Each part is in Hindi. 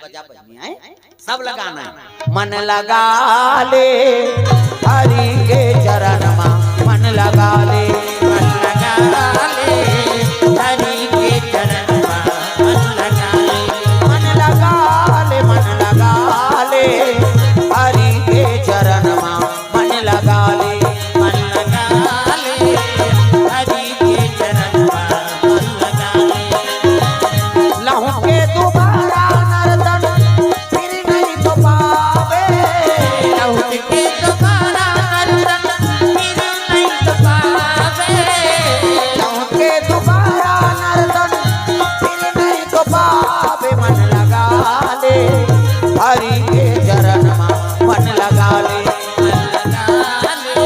बजा बजनी है सब लगाना है। मन लगा ले हरि के चरण में मन लगा ले, मन लगा ले हरि के चरण में मन लगा ले, मन लगा ले, मन लगा ले हरि के चरण में मन लगा ले, मन लगा ले हरि के चरण में मन लगा ले। लहू के दोबारा नर्तन फिर नहीं तो पावे, लहू के दोबारा नर्तन फिर नहीं तो पावे, लहू के दोबारा नर्तन फिर नहीं तो पावे। मन लगा ले हरि के चरण में मन लगा ले, मन लगा ले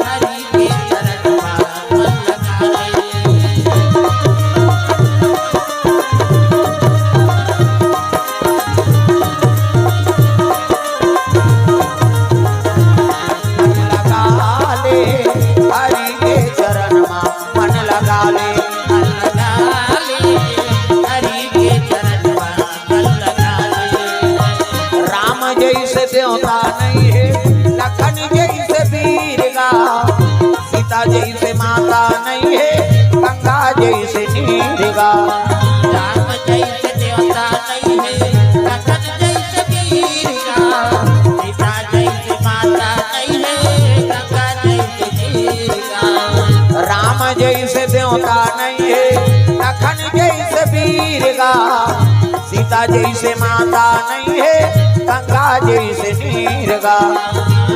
हरि के चरण में मन लगा ले। हरि के चरण में मन लगा ले, मन लगा ले हरि के चरण में मन लगा ले। राम जैसे देवता नहीं है, लखन जैसे वीर का, सीता जैसे माता नहीं है, गंगा जैसे नीर का। राम जैसे देवता नहीं है, लखन जैसे वीर का, सीता जैसे माता नहीं है, गंगा जैसे नीर का। राम जैसे देवता नहीं है, लखन जैसे वीर का, सीता जैसे माता नहीं है, गंगा जैसे नीर का।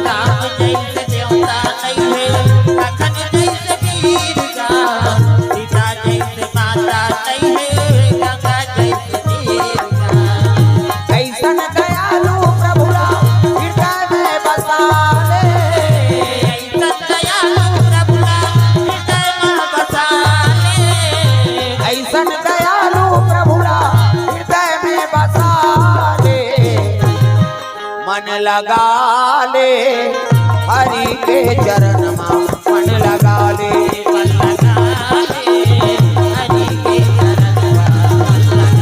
राम जैसे देवता नहीं है, लखन जैसे वीर का, सीता जैसे माता नहीं है, गंगा जैसे नीर का। ऐसन दयालु प्रभु राम हृदय में बसा ले, ऐसन दयालु प्रभु राम हृदय में बसा ले, ऐसन दयालु प्रभु राम हृदय में बसा ले। मन लगा ले हरि के चरण में मन लगा ले, मन लगा ले हरि के चरण में मन लगा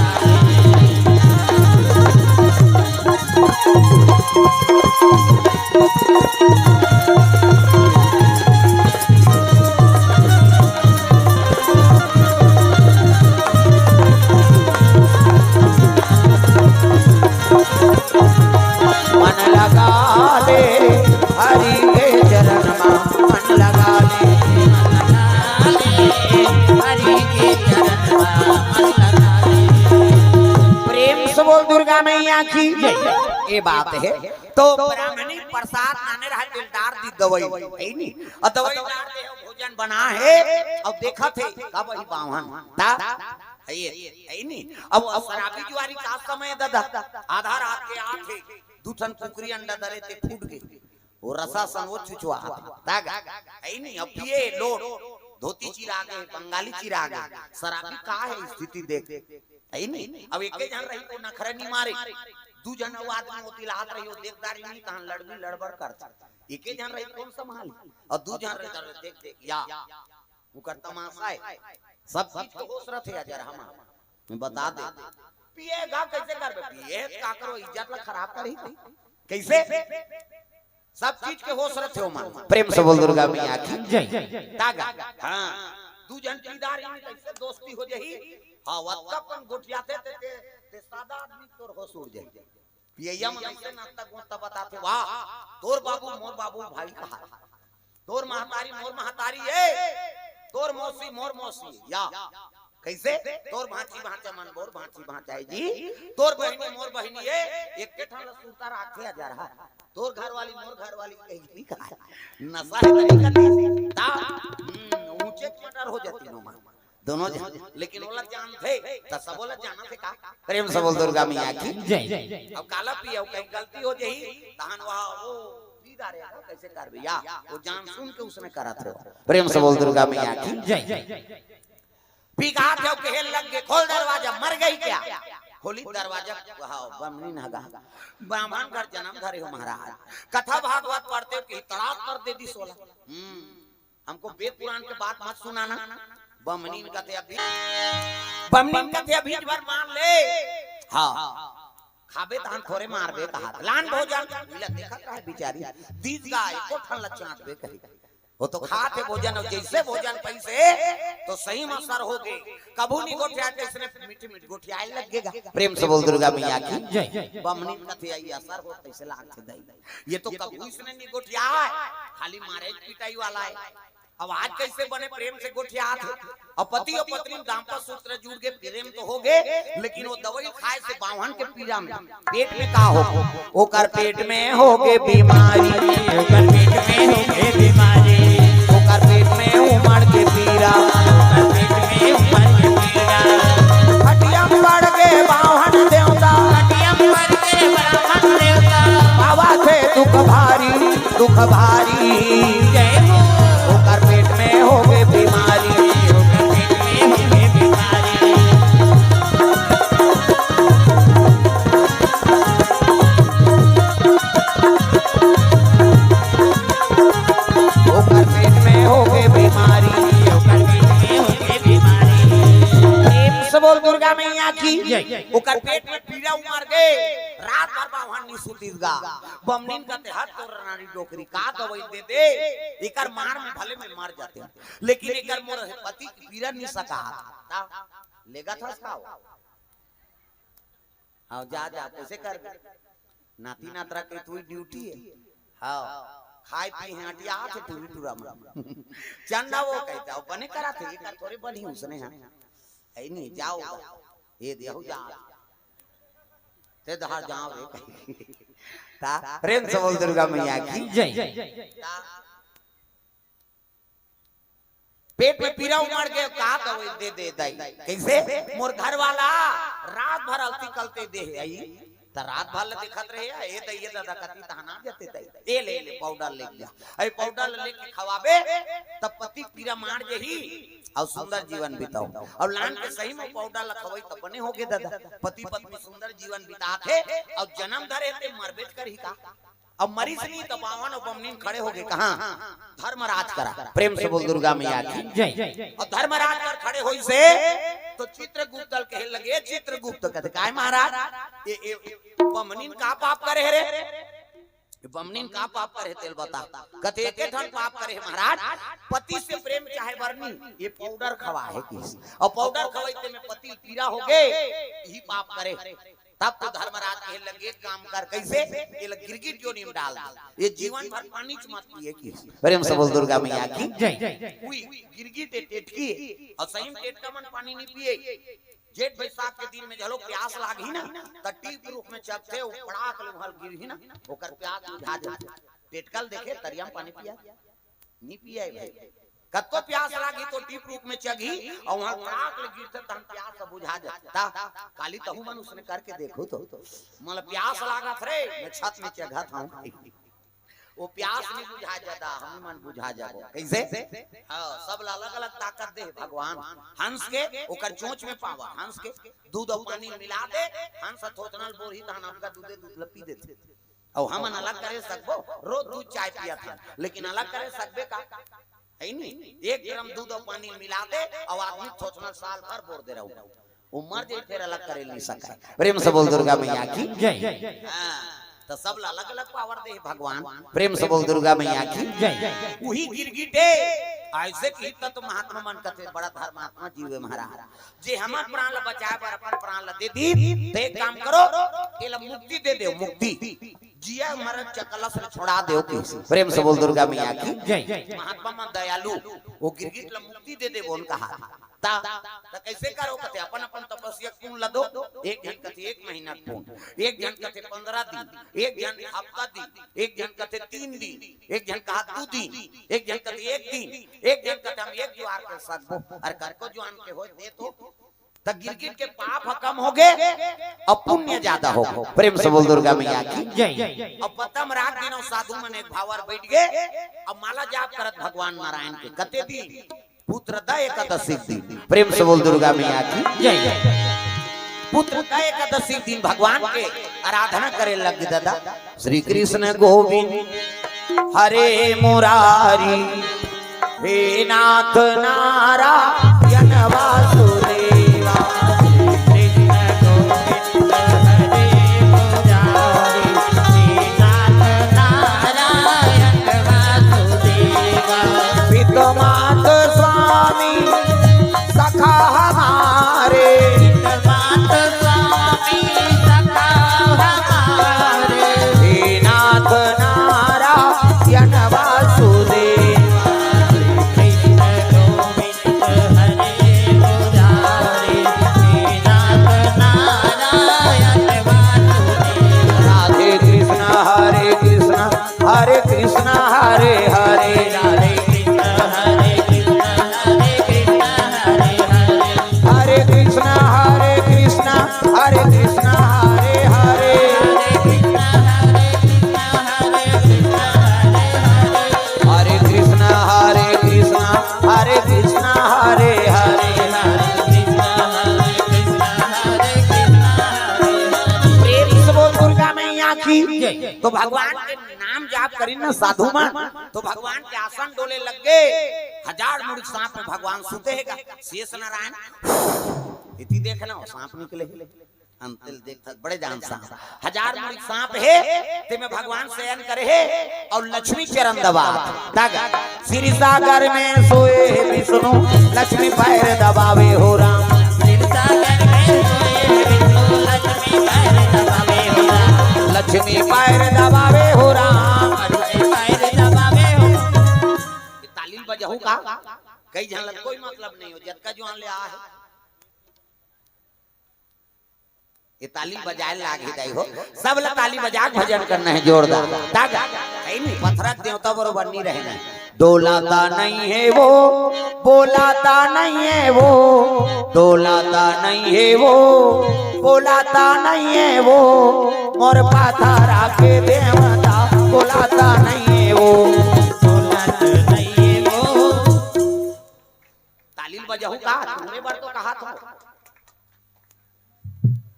मन लगा ले हरि के चरण में मन लगा ले, मन लगा ले हरि के चरण में मन लगा ले। प्रेम से बोल दुर्गा मैया की ये बात है। तो ब्राह्मणी प्रसाद नाने रहा दिलदार दी दवाई है नी, और दवाई दार दे भोजन बना है। अब देखा थे कब ही बावन ता है नी। अब शराबी जुआरी का समय दादा आधा रात के आठे दूठन कुकरी अंडा दरे ते फूट गए, वो रसा सन वो छुछुआ ताग है नी। अब पिए लोट धोती चिरा गए, बंगाली चिरा गए, शराबी का है स्थिति देख है नी। अब एक जन रही को नखरे नहीं मारे, दू जन आदमी होती लात रही हो देखदारी नहीं तहन लड़बी लड़बड़ करता, एक जन रही कौन संभाल, और दू जन रही देख देख या उकर तमाशा है। सब चीज को होश रखे अजर हम बता दे। पिएगा कैसे करबे, पिए का करो इज्जत ला खराब करी कैसे, सब चीज के होश रखे हो मन। प्रेम से बोल दुर्गा मैया की जय। तागा हां दू जन पीदारी कैसे दोस्ती हो जही, हां वत्तपन गुटियाते ते सादा आदमी तोर होश उड़ जाई। पियया मन ऐसे नाता गोता बताते वाह तोर बाबू मोर बाबू भाई कहा, तोर महतारी मोर महतारी है, तोर मौसी मोर मौसी या कैसे, तोर भांची भांचा मन बोर भांची भांचा जी, तोर बहनी मोर बहनी है, एक केठा लसूता राखे जा रहा, तोर घर वाली मोर घर वाली कही कहा नशा है तरीका ता ऊंचे मटर हो जाती नो मां दोनों जान, लेकिन बोला जान थे त सब बोला जाना थे का। प्रेम से बोल दुर्गा मैया की जय। अब काला पिया कहीं गलती हो जही तहन वहां वो पीदारे कैसे कर भैया, वो जान सुन के उसने करा थे। प्रेम से बोल दुर्गा मैया की जय। पीगा थे कहे लग गए खोल दरवाजा, मर गई क्या, खोली दरवाजा, वाह ब्राह्मणी नागा ब्राह्मण घर जन्म धरे हो महाराज, कथा भागवत पढ़ते कि तड़ाक कर दे दी 16। हमको वेद पुराण के बात मत सुनाना, ब्राह्मणी कथे अभी ब्राह्मणी कथे अभी भर मान ले। हाँ खाबे तान थोड़े मारबे कहा लान भोजन मिला देखत रहे बिचारी दीद गाय को ठन लचाटबे करी वो तो खाते भोजन और जैसे भोजन पैसे तो सही में असर हो गए कबू नहीं गोठिया इसने मीठी मीठी गोठिया लगेगा प्रेम से बोल दुर्गा मैया की जय बमनी कथे आई असर हो पैसे लाख दई ये तो कबू इसने नहीं गोठिया खाली मारे पिटाई वाला है अब आज कैसे बने प्रेम से गोठिया थे और पति और पत्नी दाम्पत्य सूत्र जुड़ के प्रेम तो हो गए लेकिन वो दवाई खाए से बावन के पीड़ा में पेट में का हो ओकर पेट में हो गए बीमारी ओकर पेट में हो गए बीमारी ओकर पेट में उमड़ के पीड़ा ओकर पेट में उमड़ के पीड़ा हटिया पड़ गए बावन देवता हटिया पड़ गए बावन देवता बाबा थे दुख भारी जय हो ओकर पेट में हो गए बीमारी ओकर पेट में हो गए बीमारी ओकर पेट में हो गए बीमारी ओकर पेट में हो गए बीमारी सब बोल दुर्गा मैया की ओकर पेट में पीड़ा उमड़ गए रात भर बावन नी सुतीगा बमनीन कहते हाथ तोड़ नारी डोकरी का दवाई दे दे एकर मार में भले में मर जाते हैं लेकिन एकर मोर पति की पीड़ा नहीं सका लेगा था खाओ आओ जा जा कैसे कर नाती नातरा के तू ड्यूटी है हां खाई पी हटिया थे तू टूरा में चंदा वो कहता बने करा थे एकर थोड़े बनी उसने हां ऐ नहीं जाओ ये देहु जा ते दहा जाओ रे ता प्रेम से बोल दुर्गा मैया की जय पेट में पीड़ा उमड़ के का दवाई दे दे दई कैसे मोर घर वाला रात भर अलती कलते दे आई त रात भर देखत रहे ए दइए दादा कति तहना जते दई ए ले पाउडर ले जा ए पाउडर लेके खवाबे तब पति पीड़ा मार जही और सुंदर जीवन बिताओ और लान के सही में पाउडर लखवई त बने होगे दादा पति पत्नी सुंदर जीवन बिताथे और जन्म धरे ते मरबेट करही का अब मरीज नहीं तो बावन और बमनीन खड़े हो गए कहां धर्मराज करा प्रेम से बोल दुर्गा मैया की जय और धर्मराज कर खड़े होई से तो चित्रगुप्त दल कहे लगे चित्रगुप्त कहते काय महाराज ये बमनीन का पाप करे रे बमनीन का पाप करे तेल बता कहते एक ठन पाप करे महाराज पति से प्रेम चाहे बरनी ये पाउडर खवा है किस और पाउडर खवाइते में पति पीड़ा हो गए यही पाप करे तब तो धर्मराज कहे लगे काम कर कैसे ये गिरगिट जो नीम डाल ये जीवन भर पानी च मत पिए की प्रेम से बोल दुर्गा मैया की जय कोई गिरगिट टेटकी और सही में टेट का मन पानी नहीं पिए जेठ बैसाख के दिन में जलो प्यास लागी ना त टीप रूप में चखते पड़ाक लहल गिरही ना ओकर प्यास बुझा जाए टेटकल देखे तरिया पानी पिया नहीं पिया भाई कतो प्यास लागी तो टीप रूप में चगी और वहां पड़ाक गिरते तन प्यास बुझा जाता काली तहु मन उसने करके देखो तो मतलब प्यास लागत रे मैं छत में चढ़ा था वो प्यास नहीं बुझा जाता हम मन बुझा जाबो कैसे हां सब अलग अलग ताकत दे भगवान हंस के ओकर चोंच में पावा हंस के दूध और पानी मिला दे हंस थोतनल बोरी तहन आपका दूध लपी देते और हम अलग करे सकबो रोज दूध चाय पिया था लेकिन अलग करे सकबे का है नहीं एक ग्राम दूध और पानी मिला दे और आदमी थोतनल साल भर बोर दे रहू वो मर जाए फिर अलग करे नहीं सका प्रेम से बोल दुर्गा मैया की जय हां तो सब अलग अलग पावर दे भगवान प्रेम से बोल दुर्गा मैया की जय वही गिरगिटे ऐसे की तो महात्मा मन कहते बड़ा धर्मात्मा जीव महाराज जे हमर प्राण ल बचाए पर अपन प्राण ल दे दी तो एक काम करो केला मुक्ति दे दे मुक्ति जिया मरद चकला से छोड़ा दे प्रेम से बोल दुर्गा मैया की जय महात्मा मन दयालु वो गिरगिट ल मुक्ति दे दे उनका हाथ ता कैसे करो कहते अपन अपन तपस्या पूर्ण ल दो एक जन कहते 1 महीना पूर्ण एक जन कहते 15 दिन एक जन हफ्ता दिन एक जन कहते 3 दिन एक जन कहा 2 दिन एक जन कहते 1 दिन एक जन कहते हम एक ज्वार कर सकबो और कर को ज्वान के हो दे तो त गिरगिट के पाप कम हो गए और पुण्य ज्यादा हो प्रेम से बोल दुर्गा मैया की जय अब पतम रात दिन साधु मन एक भावर बैठ गए अब माला जाप करत भगवान नारायण के कते दी पुत्र दा एकादशी दिन प्रेम से बोल दुर्गा मैया की जय पुत्र दा एकादशी दिन भगवान के आराधना करे लग दादा श्री कृष्ण गोविंद हरे मुरारी हे नाथ नारायण वासुदेवा कृष्ण गोविंद हरे तो भगवान के नाम जाप करी ना साधु मन तो भगवान के आसन डोले लग गए। 1000 मुर्ग सांप में भगवान सुतेगा। शेष नारायण इति देखना सांप निकले अंतिल देखता बड़े जान सांप 1000 मुर्ग सांप है ते में भगवान शयन करे है और लक्ष्मी चरण दबा तागा श्री सागर में सोए विष्णु लक्ष्मी पैर दबावे हो राम। श्री सागर में सोए विष्णु लक्ष्मी पैर दबावे हो राम। लक्ष्मी पैर दबावे हो राम। पैर दबावे हो तालील बजहू का कई जन कोई मतलब नहीं हो जद का जो ले आ है ये ताली बजाए लागे दाई हो सब ला ताली बजा भजन करना है जोरदार तागा कहीं नहीं पत्थरक देवता बरोबर नहीं रहना। डोलाता नहीं है वो बोलाता नहीं है वो डोलाता नहीं है वो बोलाता नहीं है वो मोर पाथरा के देवता बोलाता नहीं है वो बोलाता नहीं है वो। तालील बजाऊ का तुमने बार तो कहा था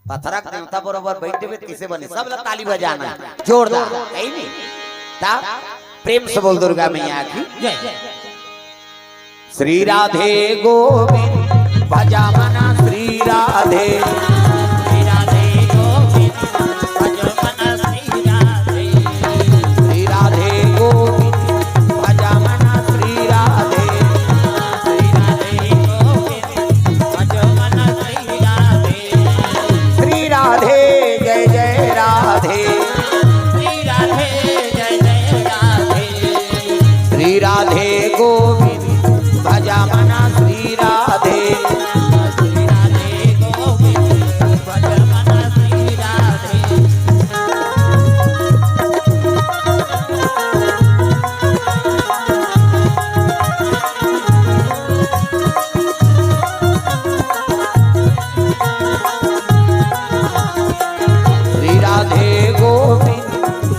पत्थरक देवता बरोबर बैठे हुए किसे बने सब लोग ताली बजाना जोरदार कहीं नहीं ता प्रेम से बोल दुर्गा मैया की जय। श्री राधे गोविंद भजा मना श्री राधे श्री राधे गोविंद भजा मना श्री राधे श्री राधे गोविंद भजा मना श्री राधे श्री राधे गोविंद भजा मना श्री राधे श्री राधे जय जय राधे श्री राधे जय जय राधे श्री राधे गोविंद भजा मना श्री राधे श्री राधे गोविंद भजा मना श्री राधे। श्री राधे गोविंद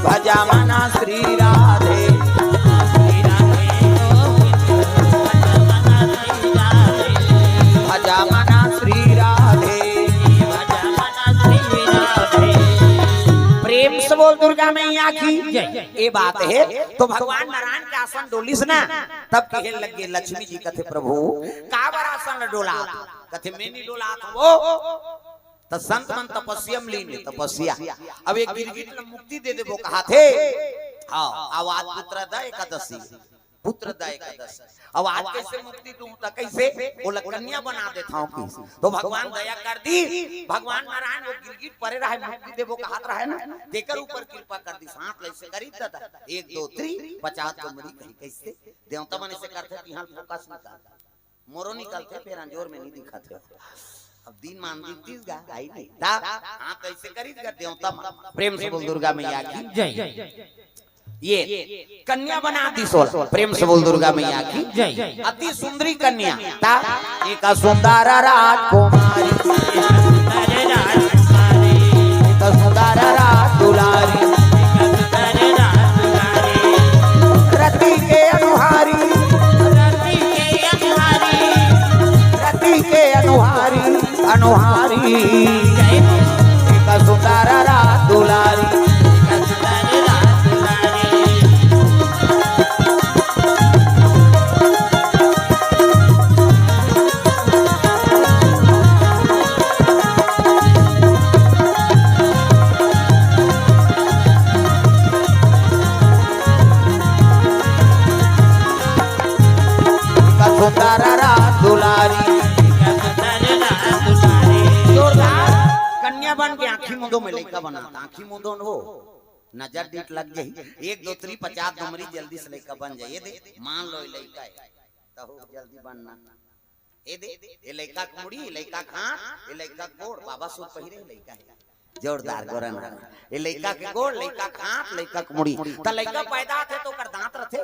भजा मना श्री राधे श्री राधे भजा मना श्री राधे भजा मना श्री राधे। प्रेम से बोल दुर्गा मैया की ये बात है। तो भगवान नारायण का आसन डोलिस ना तब कहे लगे लक्ष्मी जी कथे प्रभु काबर आसन डोला कथे में नहीं डोला वो तो संत मन तपस्यम लीन तपस्या अब एक गिरगिट ने मुक्ति दे देबो कहा थे। हाँ आवाज पुत्रदा एकादशी पुत्रदा एकादशी अब आज कैसे मुक्ति दूं तो कैसे वो कन्या बना देता हूं की तो भगवान दया कर दी। भगवान नारायण वो गिरगिट परे रहे मुक्ति देबो कहा रहे ना देकर ऊपर कृपा कर दी साथ ऐसे करी दादा 1 2 3 50 को मरी कहीं कैसे देवता मन से करते कि हां फोकस निकाल मोरो निकलते फिर अंजोर में नहीं दिखाते अब दिन मान दी गा आई नहीं दा हां कैसे करी देवता प्रेम से बोल दुर्गा मैया की जय। ये कन्या बना दी 16 प्रेम से बोल दुर्गा मैया की जय। अति सुंदरी कन्या ता एक सुंदर राजकुमारी एक सुंदर राजदुलारी रति के अनुहारी रति के अनुहारी अनुहारी एक सुंदर राजदुलारी कन्या बन के आंखी मुंदो में लड़का बनाता आंखी मुंदो हो नजर डीट लग गई 1 2 3 50 नंबरी जल्दी से लड़का बन जाए दे मान लो लड़का है तो जल्दी बनना ए दे ये लड़का कुड़ी लड़का खान ये लड़का गोड़ बाबा सूट पहिरे लड़का है जोरदार गोरन ये लड़का के गोड़ लड़का खान लड़का कुड़ी त लड़का पैदा थे तो कर दांत रथे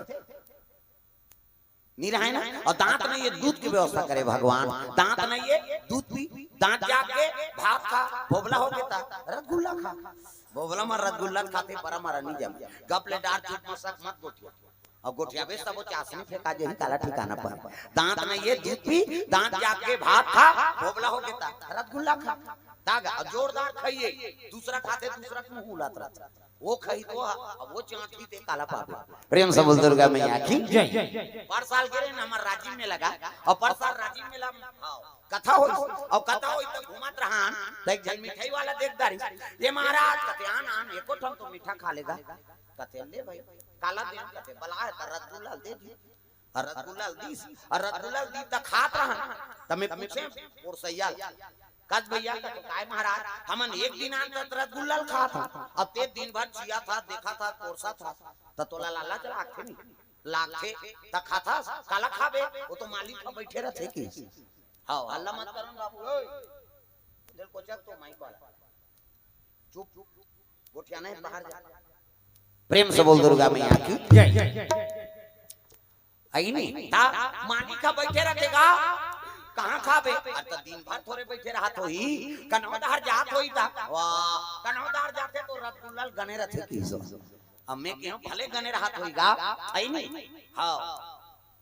नहीं रहे ना और दांत नहीं ये दूध की व्यवस्था करे भगवान दांत नहीं ये दूध पी दांत जाके भात खा बोबला हो गया रसगुल्ला खा बोबला में रसगुल्ला खाते पर हमारा नहीं जम गपले डार चूट मसक मत गोठिया और गोठिया बे सब चासनी फेंका जे काला ठिकाना पर दांत नहीं ये दूध पी दांत जाके भात खा बोबला हो गया रसगुल्ला खा दागा जोरदार खाइए दूसरा खाते दूसरा मुंह उलात रहा वो खई तो वो चांटी ते काला पापे प्रेम से बोल दुर्गा मैया की जय। पर साल के ना हमार राजीव में लगा और पर साल राजीव मेला कथा होई और कथा होई तो घुमत रहन देख जन मिठाई वाला देखदारी ये महाराज कते आन एको ठम तो मीठा खा लेगा कते ले भाई काला दे कते बला है त रसगुल्ला दे दी और रसगुल्ला दी त खात रहन तमे पूछे और सैयाल कद भैया काय महाराज हमन एक दिन आन रसगुल्ला खा था अब ते दिन भर जिया था देखा था कोरसा था त तोला लाला चला आखे नहीं लाखे त खाता काला खाबे वो तो मालिक का बैठे रहते की हां हल्ला मत करन बाबू ओए दिल को चक तो माइक वाला चुप गोठिया नहीं बाहर जा प्रेम से बोल दुर्गा मैया की जय। आई नहीं ता मालिक का बैठे रहेगा कहां खाबे अर त दिन भर थोड़े बैठे रहत होई कनौदार जात होई ता वाह कनौदार जाते तो रसगुल्ला गने रहते की सो हमें क्यों भले गने रहत होईगा आई नहीं हां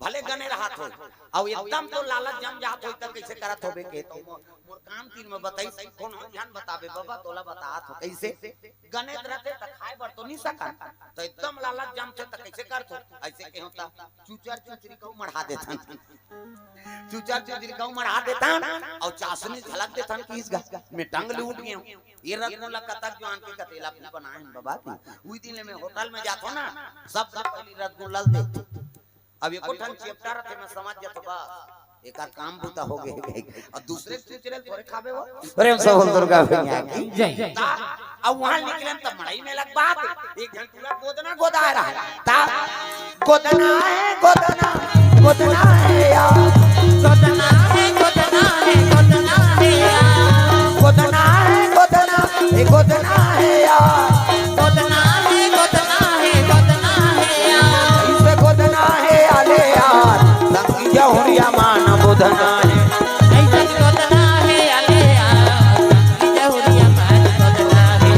भले गने रहत होई और एकदम तो लालच जम जात होई त कैसे करत होबे के तो मोर काम तीन में बताई कौन ध्यान बताबे बाबा तोला बतात हो कैसे गने रहते त खाए बर तो नहीं सका तो एकदम लालच जम से त कैसे करत हो ऐसे के होता चूचर चूचरी को मढ़ा देथन चूचर चूचरी को मढ़ा देथन और चाशनी झलक देथन कि इस में टंग लूट गयो ये रसगुल्ला कतक जो आन के कतेला बनाए बाबा उई दिन में होटल में जातो ना सब पहली रसगुल्ला देते अब एको ठन चैप्टर थे मैं समझ जात बस एक काम बूता हो गए और दूसरे चूचरे थोड़े खाबे वो प्रेम से बोल दुर्गा मैया की जय। अब वहां निकलन त मड़ई में लग बात एक जन पूरा गोदना गोदा रहा है ता गोदना है यार गोदना है गोदना है गोदना है यार गोदना है गोदना है गोदना है यार गोदना है गोदना है गोदना है यार इसे गोदना है आले यार संगी जहुरिया मान गोदना है ऐसे गोदना है आले यार संगी जहुरिया मान गोदना है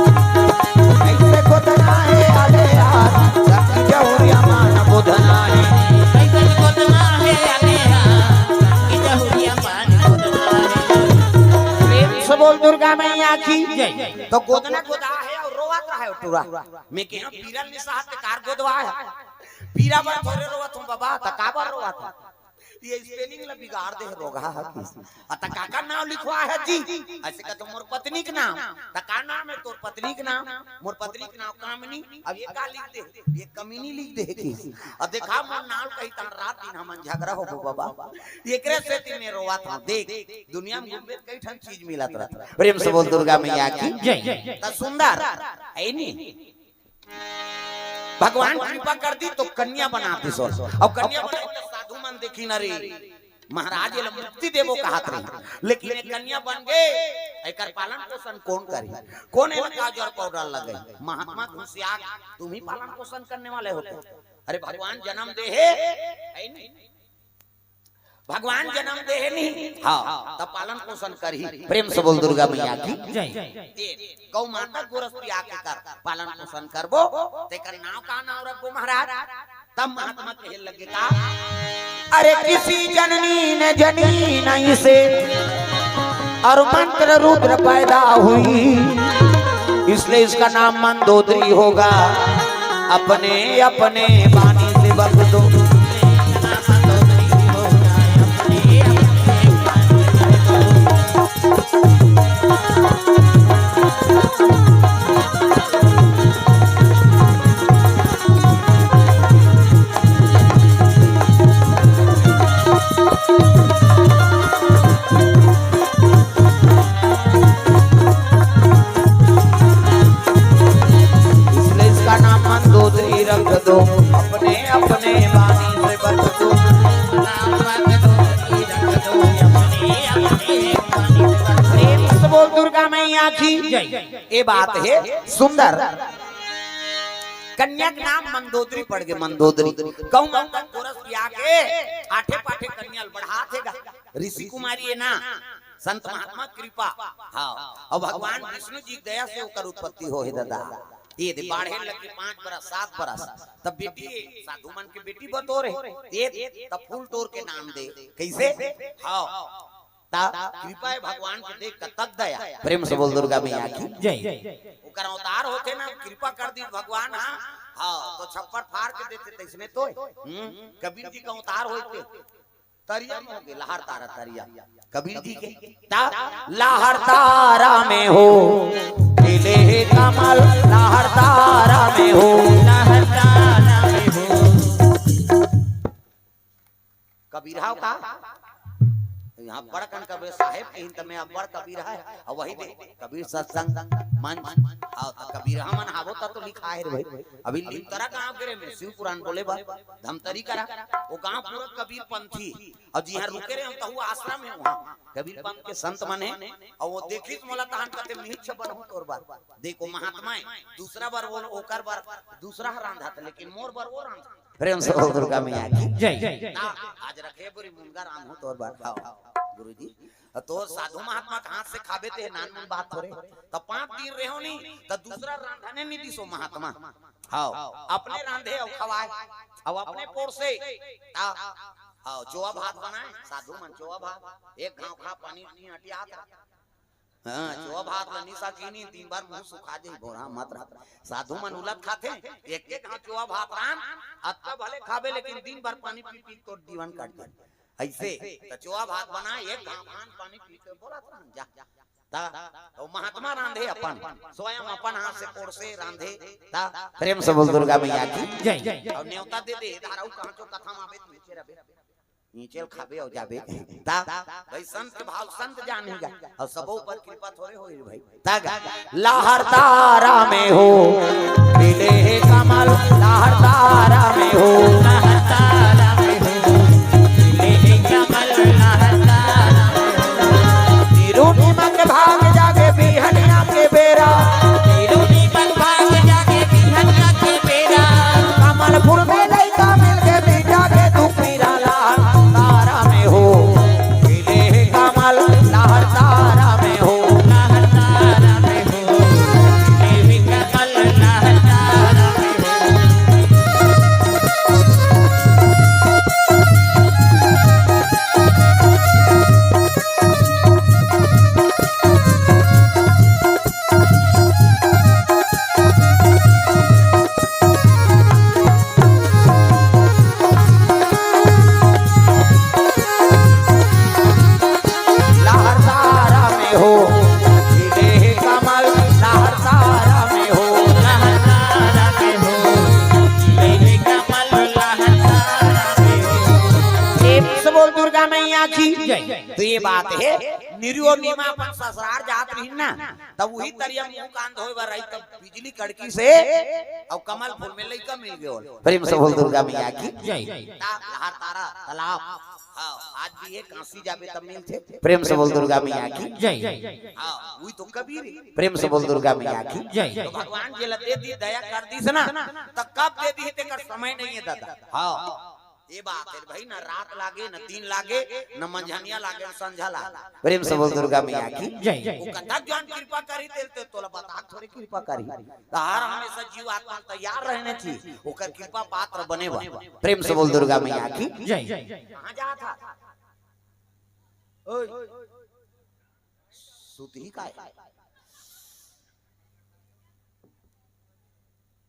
ऐसे गोदना है आले यार संगी जहुरिया मान गोदना है ऐसे गोदना है आले यार संगी जहुरिया मान गोदना है प्रेम से बोल दुर्गा मैया की जय। तो गोदना गोदा है और रोवत रहा है टूरा मैं केनो पीरल ने साथ कार गोदवा है पीरा बार थोड़े रोवत हूं बाबा त का बार रोवत ये स्पेलिंग ला बिगाड़ दे रोगा है अत काका नाम लिखवा है जी ऐसे का तो मोर पत्नी के नाम त का नाम है तोर पत्नी के नाम मोर पत्नी के नाम कामनी अब ये का लिख दे ये कमीनी लिख दे की अब देखा मोर नाम कही त रात दिन हमन झगड़ा हो बाबा एकरे से ती में रोवा था देख दुनिया में घूमे कई ठन चीज मिलत रहत प्रेम से बोल दुर्गा मैया की जय। त सुंदर है नी भगवान कृपा कर दी तो कन्या बना दी सो और कन्या बना तो साधु मन देखी न रे महाराज ये मुक्ति देवो कहत रही लेकिन एक कन्या बन गए एकर पालन पोषण कौन करी कौन है काजर पाउडर लगे महात्मा खुशियार तुम ही पालन पोषण करने वाले हो अरे भगवान जन्म दे है नहीं भगवान जन्म दे है नहीं हां तब पालन पोषण करी प्रेम से बोल दुर्गा मैया की जय। गौ माता गोरस्ती आके कर पालन पोषण करबो तेकर नाम का नाम रखबो महाराज तब महात्मा कहे लगेगा अरे किसी जननी ने जनी नहीं से और मंत्र रुद्र पैदा हुई इसलिए इसका नाम मंदोदरी होगा अपने अपने वाणी से बख दो रख दो अपने अपने वाणी से बच दो बोल दुर्गा मैया की ये बात है सुंदर कन्या का नाम मंदोदरी पड़ गए मंदोदरी गौ माता कोरस पिया के आठे पाठे कन्या बढ़ा थेगा ऋषि कुमारी है ना संत महात्मा कृपा हाँ और भगवान विष्णु जी दया से होकर उत्पत्ति हो है दादा ये दे बाढ़े लगे 5 बरस 7 बरस तब बेटी साधु मन के बेटी बतोरे ये तब फूल तोड़ के नाम दे कैसे हाँ ता कृपा है भगवान के देख का तक दया प्रेम से बोल दुर्गा मैया की जय ओकर अवतार होते ना कृपा कर दी भगवान हाँ हाँ तो छप्पर फाड़ के देते तैसने तो कबीर जी का अवतार होते तरिया में हो गए लहर तारा तरिया कबीर जी के लहर तारा में हो खिले कमल लहर तारा में हो लहर तारा में हो कबीर हाव का यहाँ बड़ कन कबीर साहेब के हिंद में अब बड़ कबीर है और वही दे कबीर सत्संग मन आओ तो कबीर हमन हावो तो लिखा है रे भाई अभी लिमतरा गांव के में शिव पुराण बोले बा धमतरी करा वो गांव पूरा कबीर पंथी और जी हां रुके रे हम तो आश्रम में वहां कबीर पंथ के संत मने और वो देखिस मोला तहन कहते मिहिच बनहु तोर बार देखो महात्मा दूसरा बार वो ओकर बार दूसरा रांधा था लेकिन मोर बार वो रांधा प्रेम से दुर्गा मैया की जय आज रखे बुरी मुंगा राम हो तोर बार खाओ गुरुजी तो साधु महात्मा के हाथ से खाबे थे नान मन बात थोड़े तो 5 दिन रहो नहीं तो दूसरा रांधने नहीं दिसो महात्मा हां अपने रांधे और खवाए और अपने पोर से हां चोवा भात बनाए साधु मन चोवा भात एक घाव खा पानी नहीं हटिया हां चोवा भात निशा कीनी 3 बार मुंह सुखा दे बोरा मात्रा साधु मन उलट खाते एक एक घाव चोवा भात रान अत्ता भले खाबे लेकिन दिन भर पानी पी पी तो जीवन काट दे ऐसे चोवा भात बना एक घान पानी पी के बोला जा ता तो महात्मा रांधे अपन स्वयं अपन हाथ से कोड़ से रांधे ता प्रेम से बोल दुर्गा मैया की जय और न्योता दे दे धाराऊ कहां जो कथा मावे नीचे रबे नीचे खाबे और जाबे ता भाई संत भाव संत जानेगा और सबों पर कृपा थोड़े होई भाई ता लहर तारा में हो मिले कमल लहर तारा में हो लहर तारा में हो भाग जाके बिहनिया के बेरा भाग जाके बिहनिया के बेरा कमलपुर में लइका मिल के बेटा के तू पीरा लहर तारा में हो खिले कमल लहर तारा में हो लहर तारा में हो खिले कमल लहर तारा में हो तो ये बात है निरियो नीमा अपन ससुराल जात रही ना तब वही तरिया मुंह कान धोए बर रही तब बिजली कड़की से और कमल फूल में लइका मिल गयो प्रेम से बोल दुर्गा मैया की जय लहर तारा तालाब हां आज भी है काशी जाबे तब मिलथे प्रेम से बोल दुर्गा मैया की जय हां वही तो कबीर प्रेम से बोल दुर्गा मैया की जय तो भगवान जे दे दी दया कर दीस ना त कब दे दी तेकर समय नहीं है दादा हां ये बात है भाई ना रात लागे न दिन लागे न मंझनिया लागे न संझा लागे प्रेम से बोल दुर्गा मैया की जय वो कथा ज्ञान कृपा करी देते तोला बता थोड़ी कृपा करी तार हमेशा जीव आत्मा तैयार रहने थी ओकर कृपा पात्र बने बा प्रेम से बोल दुर्गा मैया की जय कहां जा था ओए सुती का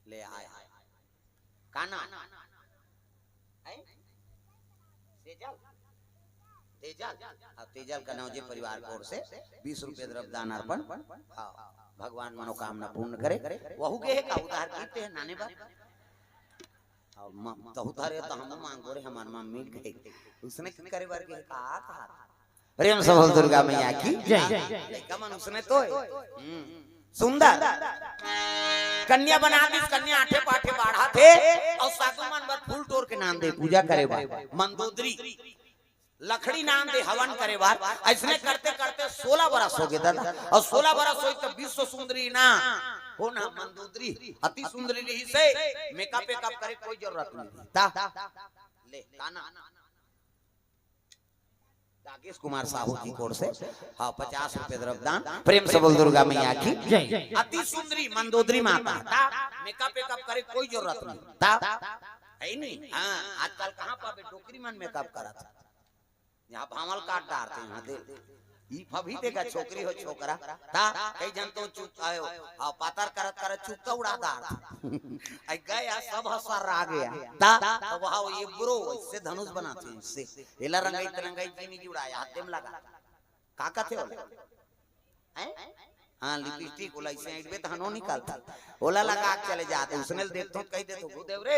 ले आया काना तेजल का नौजे परिवार की ओर से 20 रुपए द्रव्य दान अर्पण भगवान मनोकामना पूर्ण करे वहु के का उधार करते हैं नाने बा तो उधार तो हम मांगो रे हमार मम्मी गए उसने करे बार के का प्रेम से बोल दुर्गा मैया की जय कमन उसने तो सुंदर कन्या बना दी कन्या आठे पाठे बाढ़ा थे और साधु मन बर फूल तोड़ के नाम दे पूजा करे बा मंदोदरी लकड़ी नाम दे हवन करे बार ऐसने करते करते 16 बरस हो गए दादा और 16 बरस हो तो विश्व सुंदरी ना हो ना मंदोदरी अति सुंदरी रही से मेकअप करे कोई जरूरत नहीं ता ले काना नागेश कुमार साहू जी कोर से हाँ 50 रुपए द्रव्यदान। प्रेम से बोल दुर्गा मैया की जय। अति सुंदरी मंदोदरी माता मेकअप वेकअप करे कोई जरूरत नहीं है नहीं। हाँ आजकल कहाँ पर डोकरी मन मेकअप करा था, यहाँ भावल काट डालते हैं दे ई फभी देगा छोकरी हो छोकरा ता कई जन तो चुप आयो आ पातर करत करत चुप तो उड़ा दार आई गया सब हसर आ गया ता तो वहां ये ब्रो इससे धनुष बनाते हैं, इससे एला रंगाई तरंगाई की नहीं उड़ाया हाथ में लगा का का थे हैं हाँ लिपस्टिक ओला इसे ऐड में तहनो निकालता ओला लगा के चले जाते उसने देखतो कह दे तो गुरुदेव रे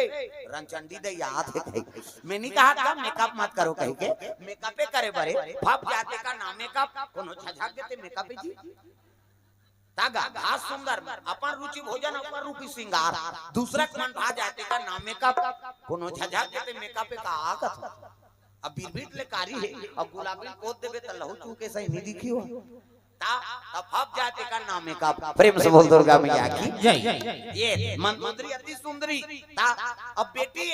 रंचंडी दे याद है कहीं मैं नहीं कहा था मेकअप मत करो कहीं के मेकअप करे बरे फप जाते का नाम मेकअप कोनो झझक देते मेकअप जी तागा घास सुंदर अपन रुचि भोजन अपन रूपी श्रृंगार दूसरा मन भा जाते का नाम मेकअप कोनो झझक देते मेकअप का आगत अब बिरबिट ले कारी है अब गुलाबी कोत देबे त लहू चू के सही नहीं दिखी हो अब जाते का नाम है का। प्रेम से बोल दुर्गा मैया की जय। ये मंत्री अति सुंदरी ता अब बेटी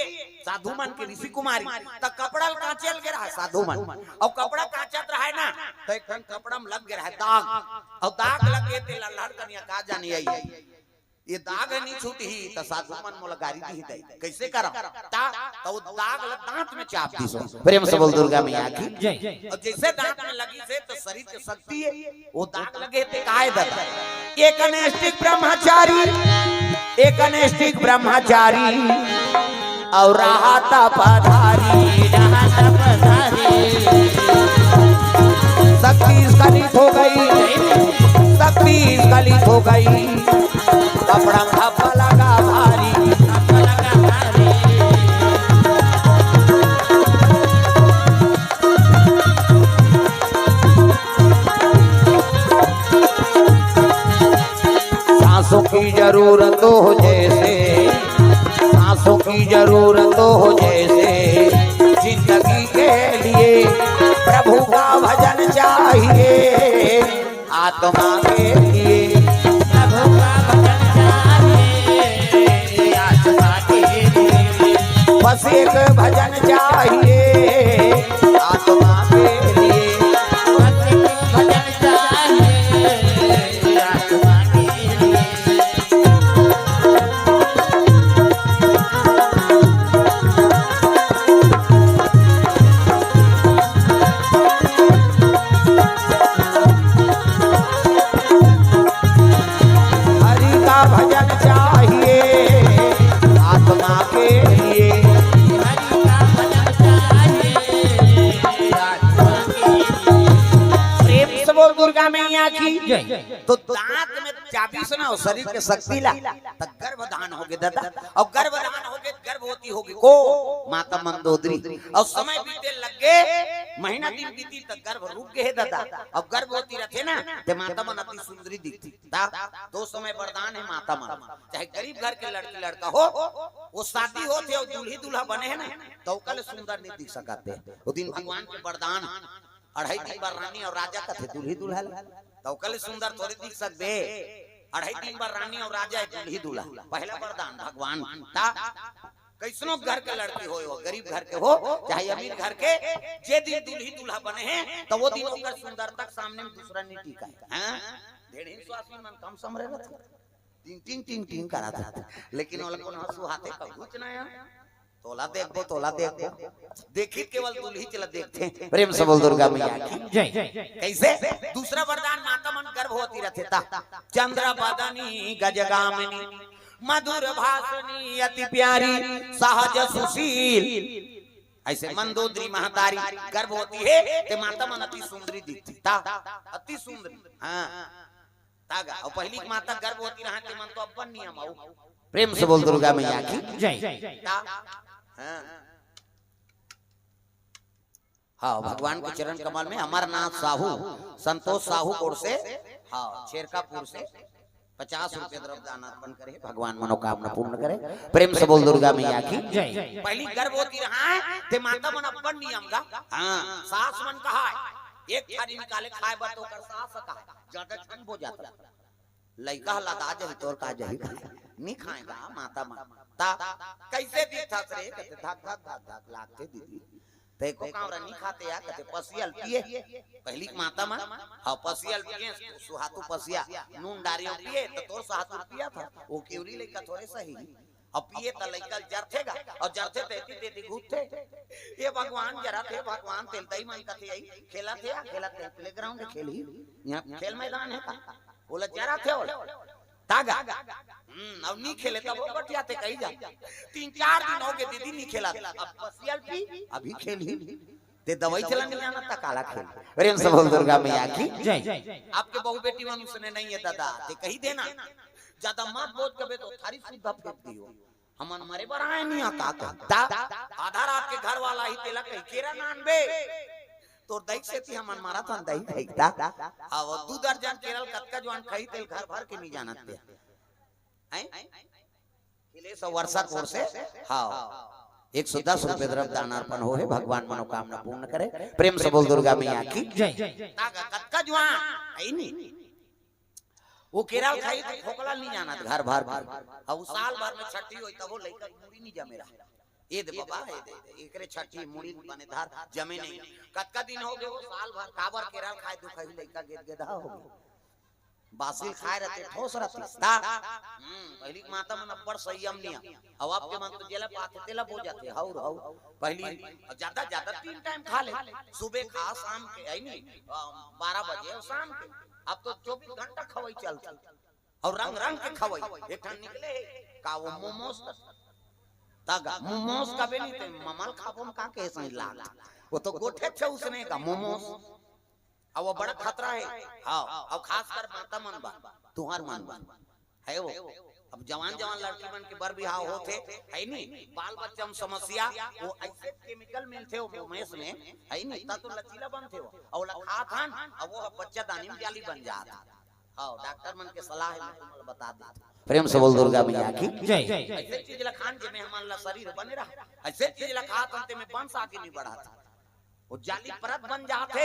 साधु मन के ऋषि कुमारी त कपड़ा काचल के रहा साधु मन और कपड़ा काचत रहा है ना तो एक कपड़ा में लग गया है दाग और दाग लगे ते लल्हड़ कन्या का जानी आई ये दाग नहीं छूटी तो साधु मन मोला गाड़ी दी दे कैसे करा ता तो दाग दांत में चाप दी सो। प्रेम से बोल दुर्गा मैया की जय। और जैसे दांत में लगी से तो शरीर की शक्ति है वो दाग लगे थे काय दादा एक अनैष्टिक ब्रह्मचारी एक अनैष्टिक ब्रह्मचारी और राहता पधारी शक्ति स्खलित हो गई शक्ति स्खलित हो गई कपड़ा खपा लगा भारी सांसों की जरूरत हो जैसे सांसों की जरूरत हो जैसे जिंदगी के लिए प्रभु का भजन चाहिए आत्मा के लिए बस एक भजन चाहिए आत्मा के लिए बस एक भजन चाहिए आत्मा के लिए। हरि का भजन चाहिए आत्मा के लिए दुर्गा मैया की। तो दांत में चाबी से ना शरीर के शक्ति ला तो गर्भधान हो गए दादा और गर्भधान हो गए गर्भवती होगी को माता मंदोदरी और समय बीते लग गए महीना दिन बीती तक गर्भ रुक गए दादा और गर्भवती रहते ना तो माता मन अति सुंदरी दिखती दो समय वरदान है माता मन चाहे गरीब घर के लड़की लड़का हो वो शादी हो थे और दूल्ही दूल्हा बने है ना तो कल सुंदर नहीं दिख सकते वो दिन भगवान के वरदान अढ़ाई दिन बार रानी और राजा का थे दूल्ही दूल्हा तो कल सुंदर थोड़ी दिख सकते अढ़ाई दिन बार रानी और राजा दूल्ही दूल्हा पहला वरदान भगवान था कैसनो घर के लड़की हो गरीब घर के हो चाहे अमीर घर के जे दिन दूल्ही दूल्हा बने हैं तो वो दिन होकर सुंदरता सामने में दूसरा नहीं टीका है ढेर स्वास्थ्य मन कम समरे टिंग टिंग टिंग टिंग करा था लेकिन वो लोग हंसू हाथे का कुछ ना तोला देखो देखी केवल दूल्ही चला देखते हैं। प्रेम से बोल दुर्गा मैया की जय। कैसे दूसरा वरदान माता मन गर्भवती रहते था चंद्र बदनी गजगामिनी मधुर भाषणी अति प्यारी सहज सुशील ऐसे मंदोदरी महतारी गर्भवती है ते माता मन अति सुंदरी दिखती था अति सुंदरी हाँ तागा और पहली माता गर्भवती रहा के मन तो अपन नियम आओ। प्रेम से बोल दुर्गा मैया की जय। हाँ भगवान के चरण कमल में अमरनाथ साहू संतोष साहू कोर से हाँ शेरकापुर से 50 रुपए द्रव्यदान अर्पण करे भगवान मनोकामना पूर्ण करे। प्रेम से बोल दुर्गा मैया की जय। पहली गर्भवती रहा है ते माता मन अपन नियम का हाँ सास मन कहा एक थाली निकाले खाए बात होकर सास का ज्यादा ठंड हो जाता लइका लदा जही तोर का जही नहीं खाएगा माता मन ता कैसे दिखता रे कहते धक धक धक धक लागते दीदी देखो कावरा नहीं खाते या कहते पसियल पिए पहली माता मां हां पसियल पिए सुहातु पसिया नून डारियों पिए तो तोर सुहातु पिया था वो केवली लेका थोड़े सही अब पिए त लइका जरथेगा और जरथे तेती तेती घूमते ये भगवान जरा थे भगवान तेलतई मन कथे आई खेला थे प्लेग्राउंड में खेली यहां खेल मैदान है का बोला जरा थे तागा अब नहीं खेले तब वो बटियाते कहीं जा 3-4 दिन हो गए दीदी नहीं खेला अब पसियल पी अभी खेली ते दवाई चलाने जाना था काला खेल प्रेम से बोल दुर्गा मैया की जय आपके बहू बेटी मन उसने नहीं है दादा ते कही देना ज्यादा मत बोल कबे तो थारी सुद्धा फेंक दियो हमन मरे बराए नहीं आता आधार आपके घर वाला ही तेला कही केरा नान बे तो दही से थी हमन मारा था दही फेंकता अब 2 दर्जन केरल कतका जवान खाई तेल घर भर के नहीं जानते हैं किले 100 वर्षा कोर से हां 110 रुपए द्रव्य दानार्पण हो है भगवान मनोकामना पूर्ण करे प्रेम से बोल दुर्गा मैया की जय कतका जवान है नहीं वो केरल खाई तो खोकला नहीं जाना घर भर अब साल भर में छठी होई तब वो लइका मुड़ी नहीं जमे रहा ये दे बाबा ये दे एकरे छठी मुड़ी बने धार जमे नहीं कतका दिन हो गए वो साल भर काबर केरल खाए दुखई लइका गेदा हो बासिल खाए रहते ठोस रहते ता पहली माता मन अब्बड़ संयम नहीं अब आपके मन तो जेला पाते तेला हो जाते हौ पहली ज्यादा 3 टाइम खा ले सुबह खा शाम के आई नहीं 12 बजे और शाम के अब तो 24 घंटा खवाई चलती और रंग रंग के खवाई एक ठन निकले का वो मोमोस तागा मोमोस का बेनी ते ममल खाबो का के सही लाग वो तो गोठे छे उसने का मोमोस अब वो बड़ा खतरा है हां अब खास कर माता मन बा तुहार मन बा है वो अब जवान लड़की बन के बर बिहाव होते है नहीं बाल बच्चा में समस्या वो ऐसे केमिकल मिलते हो मोमेस में है नहीं ता तो लचीला बनते हो और खात हन अब वो बच्चा दानी में जाली बन जाता हां डॉक्टर मन के सलाह है तुम बता दे प्रेम से बोल दुर्गा मैया की जय ऐसे चीज ला खान जे में हमारा शरीर बने रहा ऐसे चीज ला खात अंत में वंश आगे नहीं बढ़ाता वो जाली परत बन जाते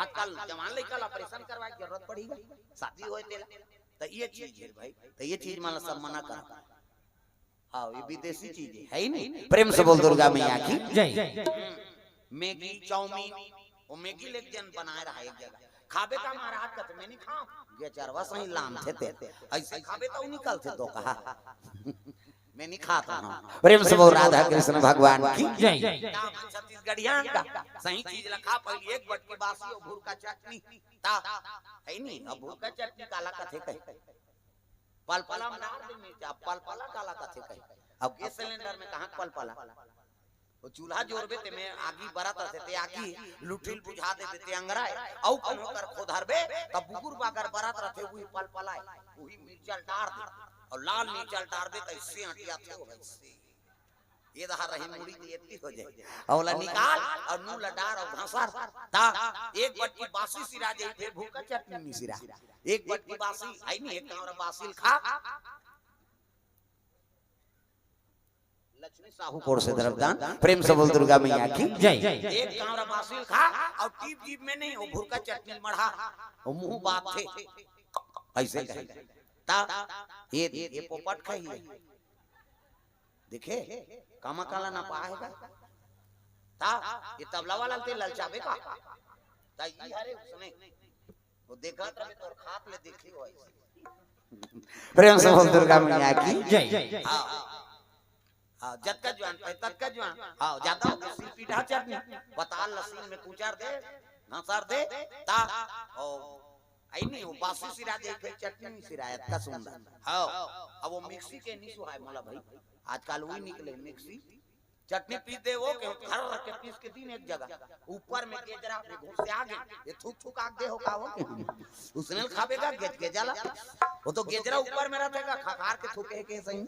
आजकल जवान लइका ऑपरेशन करवाए की जरूरत पड़ेगी शादी होए तेला तो ये चीज है भाई तो ये चीज माला सब मना कर हां ये विदेशी चीज है ही नहीं प्रेम से बोल दुर्गा मैया की जय मैगी चाउमीन वो मैगी लेके जन बनाए रहा एक जगह खाबे का महाराज कहते मैं नहीं खाऊं ये चरवा सही लाम थे ऐसे खाबे तो निकल थे तो कहा मैं नहीं खाता ना प्रेम से बोल राधा कृष्ण भगवान की जय छत्तीसगढ़िया का सही चीज लखा पहले एक बटकी बासी और भूर का चटनी ता है नहीं अब भूर का चटनी काला कथे कहे पलपला में डाल दे मिर्च अब पलपला काला कथे कहे अब गैस सिलेंडर में कहां पलपला वो चूल्हा जोरबे ते में आगी बरत रहते ते आगी लुठिल बुझा देते ते अंगराए औ कन होकर खोधरबे तब बुगुर बागर बरत रहते वही पलपलाए वही मिर्चल डाल दे और लाल मिर्चल डाल दे तो इससे हटिया थे वैसे ये दहा रही मुड़ी तो इतनी हो जाए औला निकाल और नू लडार और घासर ता एक बटकी बासी सिरा जाई फिर भूखा चटनी नहीं सिरा एक बटकी बासी आई नहीं एक कावरा बासिल खा लक्ष्मी साहू कोर से द्रव्यदान प्रेम से बोल दुर्गा मैया की जय एक कावरा बासिल खा और टीप जीप में नहीं वो भूखा चटनी मढ़ा और मुंह बात थे ऐसे कहे ता ये पोपट खाई देखे कामा काला ना पाएगा ता ये तबला वाला ते ललचावे का ता ये हरे उसने वो देखा तब तो खात ले देखी हो प्रेम से बोल दुर्गा मैया की जय हां हां जतका जवान ततका जवान हां ज्यादा सिर पीठा चटनी बताल लसीन में कुचर दे नसर दे ता ओ आई नहीं वो बासी सिरा दे के चटनी सिरायत का सुंदर हां अब वो मिक्सी के नहीं सुहाय मोला भाई आजकल वही निकले मिक्सी चटनी पीस दे वो के घर रख के पीस के दिन एक जगह ऊपर में गेजरा में घुस से आगे ये थूक थूक आग दे हो का हो उसने खाबेगा गेज के जाला वो तो गेजरा ऊपर में रहेगा खखार के थूके के सही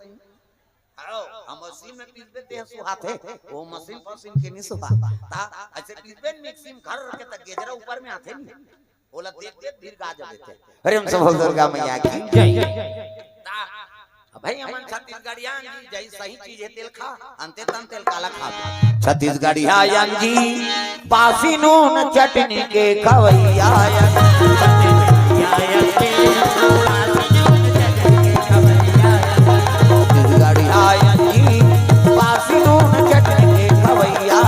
आओ हम मशीन में पीस देते हैं सुहाते वो मशीन के नहीं सुहा ता ऐसे पीस दे मिक्सी में घर रख के तक गेजरा ऊपर में आते नहीं बोला देख देख धीर गा देते अरे हम सब बोल दुर्गा मैया की जय भाई हमन छत्तीसगढ़िया जी जई सही चीज है तेल खा अंते तन तेल काला खा छत्तीसगढ़िया जी बासी नून चटनी के खवैया छत्तीसगढ़िया जी बासी नून चटनी के खवैया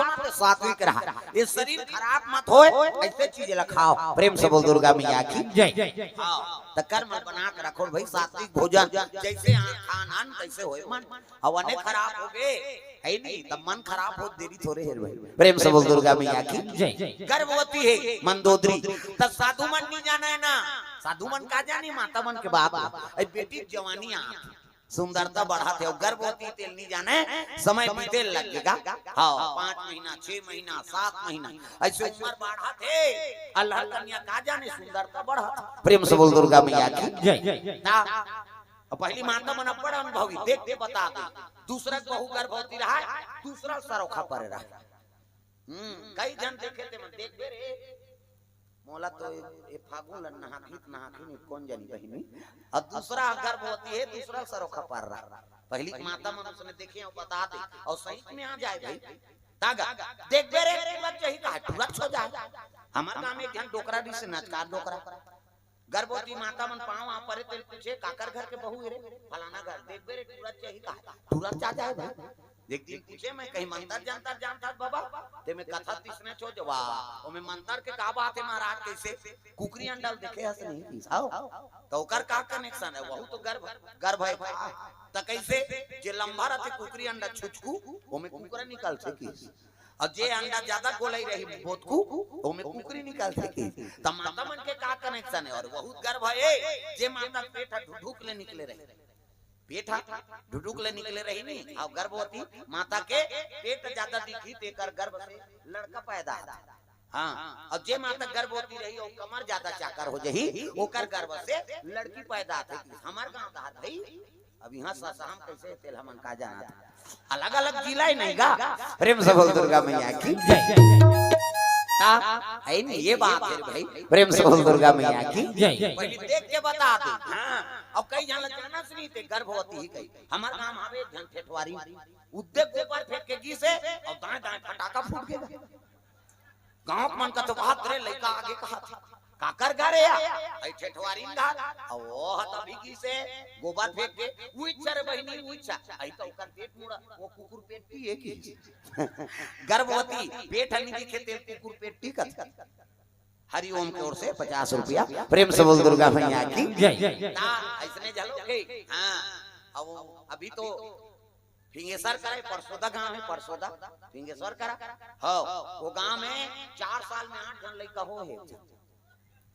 होना तो सात्विक रहा, ये शरीर खराब मत हो, ऐसे चीज खाओ। प्रेम से बोल दुर्गा मैया की जय। हाँ तो कर्म बना के रखो भाई, सात्विक भोजन जैसे खान तैसे होए मन। हवने खराब हो गए है नहीं तब मन खराब हो देरी थोड़े है भाई। प्रेम से बोल दुर्गा मैया की जय। गर्भवती है मंदोदरी, तब साधु मन नहीं जाना है ना, साधु मन का जानी माता मन के बाप बेटी जवानी आ सुंदरता बढ़ाते हो, गर्भवती तेल नहीं जाने समय बीते लगेगा। हाँ 5 महीना 6 महीना 7 महीना ऐसे उम्र बढ़ाते अल्लाह कन्या का जाने सुंदरता बढ़ा। प्रेम से बोल दुर्गा मैया की जय। पहली माता मन बड़ा अनुभवी देख के बता दे, दूसरा बहु गर्भवती रहा, दूसरा सरोखा पर रहा। कई जन देखे थे मन देख रे मोला तो ये फागुन नहाखी कौन जानी बहिनी, और दूसरा गर्भवती है, दूसरा सरोखा पर रहा। पहली माता मन उसने देखे और बता दे और सही में आ जाए भाई तागा देख दे रे तुरंत यही कहा तुरंत हो जाए। हमारे गांव में एक डोकरा दी से नचकार डोकरा, गर्भवती माता मन पाँव आ परे तेल पूछे काकर घर के बहू रे फलाना घर, देख दे रे तुरंत यही कहा तुरंत आ जाए भाई। एक दिन पूछे मैं कहीं मंतर जानता बाबा ते में कथा तीसने छो जवाब, ओ में मंतर के का बात है महाराज, कैसे कुकरी अंडल देखे हस नहीं की आओ तो ओकर का कनेक्शन है, वहु तो गर्भ है त कैसे जे लंबा रहते कुकरी अंडा छुचकू ओ में कुकरा निकाल सकी, और जे अंडा ज्यादा गोलाई रही बोतकू ओ में कुकरी निकाल सकी। त माता मन के का कनेक्शन है, और वहु गर्भ है जे माता पेट ढुक ले निकले रहे, पेट ढुडुक ले निकले रही नहीं, और गर्भवती माता के पेट ज्यादा दिखी तेकर गर्भ से लड़का पैदा है। हाँ और जे माता गर्भवती रही और कमर ज्यादा चाकर हो जही ओकर गर्भ से लड़की पैदा थे। हमार गांव का भाई अब यहाँ हम कैसे तेल हमन का जाना था, अलग अलग जिला ही नहीं गा। प्रेम से बोल दुर्गा मैया की जय। है नहीं ये बात है भाई, प्रेम से बोल दुर्गा मैया की जय। पहले देख के बता दे। हाँ अब कई जन जाना सुनी थे गर्भवती ही कई, हमारे गांव आवे जन ठेठवारी उद्योग के ऊपर फेंक के गी से और दाएं दाएं फटाका फूट गया। गांव मन का तो बात रे लड़का आगे कहा था काकर घरे आई ठेठवारी घर और वो हता भीगी से गोबर फेंक के उइच्छा रे बहिनी उइच्छा आई तो ओकर पेट मुड़ा, वो कुकुर पेट पिए की गर्भवती पेट हनी दिखे तेल कुकुर पेट टिकत। हरिओम की ओर से 50 रुपया। प्रेम से बोल दुर्गा मैया की जय। ऐसने जलो के हां अब अभी तो फिंगेश्वर करे परसोदा गांव है, परसोदा फिंगेश्वर करा हो वो गांव में 4 साल में 8 जन लड़का हो है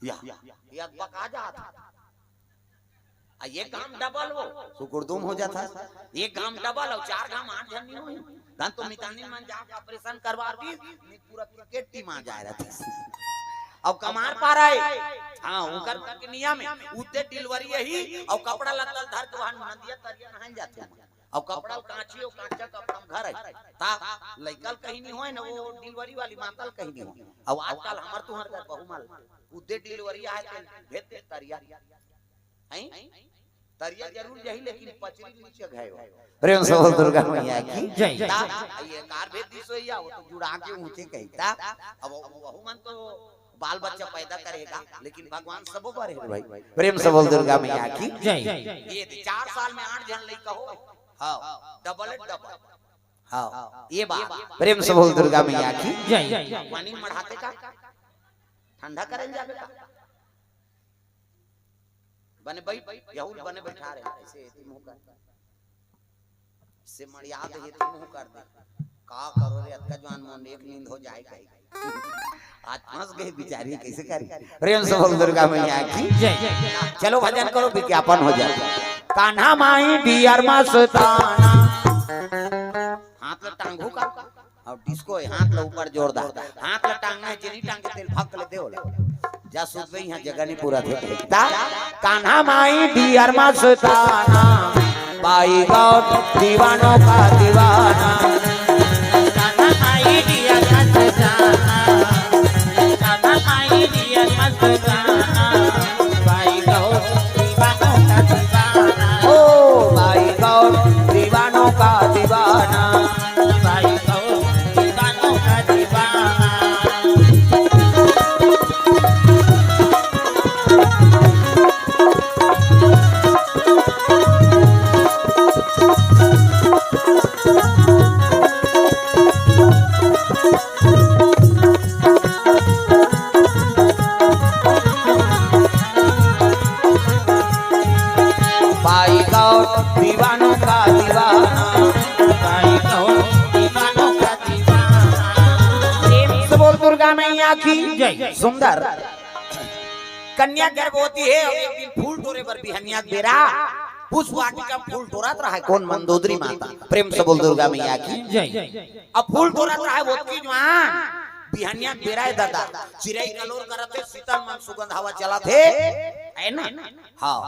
या बका जाता, ये काम डबल वो सुकुरदुम हो जाता, ये काम डबल और 4 गांव 8 जन नहीं हुई धन तो मितानी मन जाके ऑपरेशन करवा दी पूरा क्रिकेट टीम आ जा रहा था। अब कमार पा रहा है हाँ उनकर के नियम में उते डिलीवरी यही और कपड़ा लत्ता धर के वहां नदिया तरिया नहाए जाते हैं, और कपड़ा कांची और कांचा कपड़ा घर है ता लइकल कहीं नहीं होए ना, वो डिलीवरी वाली मातल कहीं नहीं हो। अब आजकल हमर तुहर का बहुमाल उदे डिलीवरी आए तो भेज दे तरिया हैं, तरिया जरूर यही लेकिन पचरी नीचे गए हो। प्रेम से बोल दुर्गा मैया की जय। ये कार भेज दी सोइया वो तो जुड़ा के ऊंचे कहता, अब बहुमन तो बाल बच्चा पैदा करेगा लेकिन भगवान सबो पर है भाई। प्रेम से बोल दुर्गा मैया की जय। ये 4 साल में 8 जन लइका हो हाँ डबल डबल हाँ ये बात। प्रेम से बोल दुर्गा मैया की जय। पानी मढ़ाते का ठंडा करें जाके का बने भाई यहूर बने बैठा रहे ऐसे मुंह कर से मर्याद है तुम मुंह कर दे का करो रे अतका जवान मन एक नींद हो जाएगा आज फंस गए बेचारी कैसे करी। प्रेम से बोल दुर्गा मैया की जय। चलो भजन करो विज्ञापन हो जाए। कान्हा माई डियर मस्ताना हाथ ले टांगू का और डिस्को हाथ ले ऊपर जोरदार हाथ ले टांगना है चली टांग के तेल फक ले दे जा सुध गई यहां जगह नहीं पूरा थे। कान्हा माई डियर मस्ताना बाई गौट दीवानों का दीवाना, कान्हा माई डियर मस्ताना, कान्हा माई डियर मस्ताना बाई गौट दीवानों का दीवाना, ओ बाई गौट दीवानों का दीवाना, बाई गौट दीवानों का दीवाना। दुर्गा मैया की जय। सुंदर कन्या गर्भवती है और एक दिन फूल तोड़े पर बिहनिया बेरा पुष्प वाटिका फूल तोड़त रहा है। कौन? मंदोदरी माता। प्रेम से बोल दुर्गा मैया की जय। अब फूल तोड़त रहा है वो की जवान बिहनिया बेरा है दादा चिड़ै कलोर करते शीतल मन सुगंध हवा चला थे है ना। हाँ